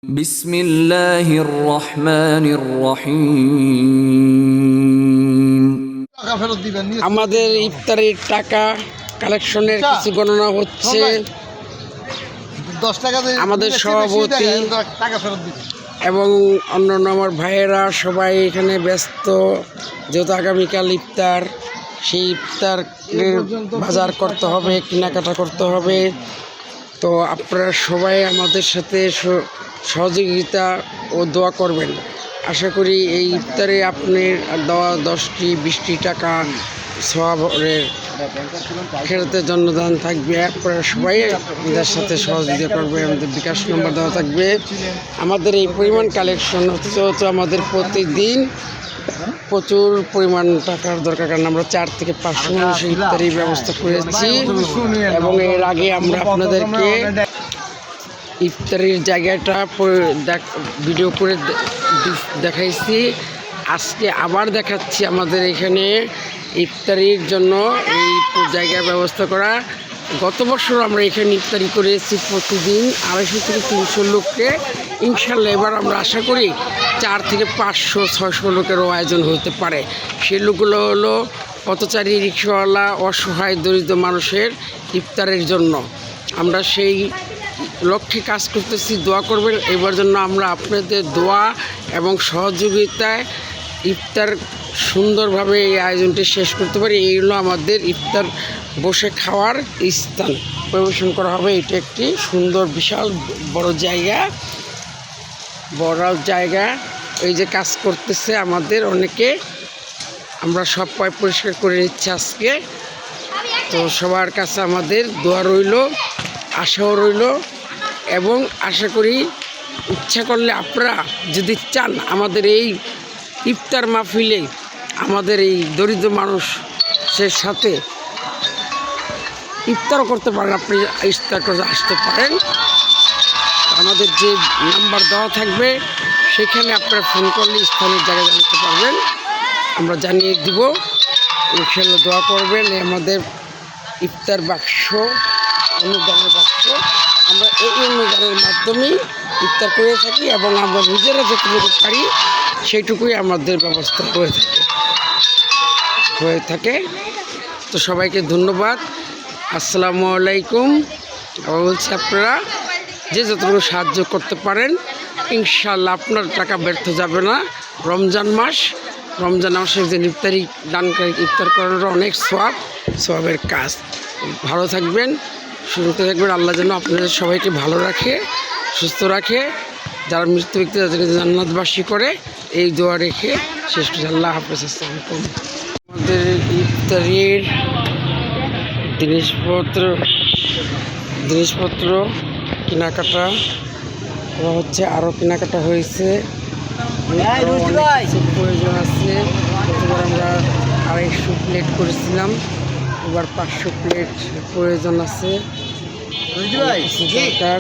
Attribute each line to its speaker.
Speaker 1: বিসমিল্লাহির রহমানির রহিম।
Speaker 2: আমাদের ইফতারির টাকা কালেকশনের কিছু গণনা হচ্ছে। আমাদের সভাপতি এবং অন্যান্য আমার ভাইয়েরা সবাই এখানে ব্যস্ত, যেহেতু আগামীকাল ইফতার, সেই ইফতারের বাজার করতে হবে, কেনাকাটা করতে হবে। তো আপনারা সবাই আমাদের সাথে সহযোগিতা ও দোয়া করবেন। আশা করি এই ইফতারে আপনার দেওয়া 10-20 টাকা সওয়াবের খেরাতের জন্য দান থাকবে। আপনারা সবাই আমাদের সাথে সহযোগিতা করবে। আমাদের বিকাশ নম্বর দেওয়া থাকবে। আমাদের এই পরিমাণ কালেকশন হচ্ছে আমাদের প্রতিদিন প্রচুর পরিমাণ টাকার দরকার, কারণ আমরা 4 থেকে 500 মানুষের ইফতারির ব্যবস্থা করেছি এবং এর আগে আমরা আপনাদেরকে ইফতারির জায়গাটা ভিডিও করে দেখাইছি। আজকে আবার দেখাচ্ছি আমাদের এখানে ইফতারির জন্য এই জায়গার ব্যবস্থা করা। গত বছর আমরা এখানে ইফতারি করেছি প্রতিদিন 250 থেকে 300 লোককে। ইনশাল্লাহ এবার আমরা আশা করি 4 থেকে 500-600 লোকেরও আয়োজন হতে পারে। সেই লোকগুলো হলো পথচারী, রিক্সাওয়ালা, অসহায় দরিদ্র মানুষের ইফতারের জন্য। আমরা সেই লক্ষ্যে কাজ করতেছি। দোয়া করবেন এবার জন্য আমরা আপনাদের দোয়া এবং সহযোগিতায় ইফতার সুন্দরভাবে এই আয়োজনটি শেষ করতে পারি। এই হলো আমাদের ইফতার বসে খাওয়ার স্থান পরিবেশন করা হবে। এটা একটি সুন্দর বিশাল বড় জায়গা। এই যে কাজ করতেছে আমাদের অনেকে, আমরা সব পরিষ্কার করে নিচ্ছি আজকে। তো সবার কাছে আমাদের দোয়া রইল, আশাও রইল এবং আশা করি ইচ্ছা করলে আপনারা যদি চান আমাদের এই ইফতার মাহফিলে আমাদের এই দরিদ্র মানুষের সাথে ইফতারও করতে পারেন, আপনি ইফতার করে আসতে পারেন। আমাদের যে নাম্বার দেওয়া থাকবে সেখানে আপনারা ফোন করলে স্থানীয় জায়গায় জানতে পারবেন, আমরা জানিয়ে দিব। ইনশাআল্লাহ দোয়া করবেন। আমাদের ইফতার বাক্স, অনুদানের বাক্স, আমরা এই অনুদানের মাধ্যমেই ইফতার করে থাকি এবং আমরা নিজেরা যতটুকু পারি সেইটুকুই আমাদের ব্যবস্থা হয়ে থাকে। তো সবাইকে ধন্যবাদ। আসসালামু আলাইকুম। আবার বলছি, আপনারা যে যতটুকু সাহায্য করতে পারেন ইনশাআল্লাহ আপনার টাকা ব্যর্থ যাবে না। রমজান মাসের যে ইফতারি দানকারী ইফতার করানোর অনেক সওয়াবের কাজ। ভালো থাকবেন, সুস্থ থাকবেন। আল্লাহ যেন আপনাদের সবাইকে ভালো রাখে, সুস্থ রাখে। যারা মৃত্যু ব্যক্তি তাদেরকে জান্নাতবাসী করে, এই দোয়া রেখে শেষ করছি। আল্লাহ হাফেজ। আসসালামু আলাইকুম। আমাদের ইফতারির জিনিসপত্র কেনাকাটা করা হচ্ছে, আরও কেনাকাটা হয়েছে, প্রয়োজন আছে। এবার আমরা 250 প্লেট করেছিলাম, এবার 500 প্লেট প্রয়োজন আছে। দরকার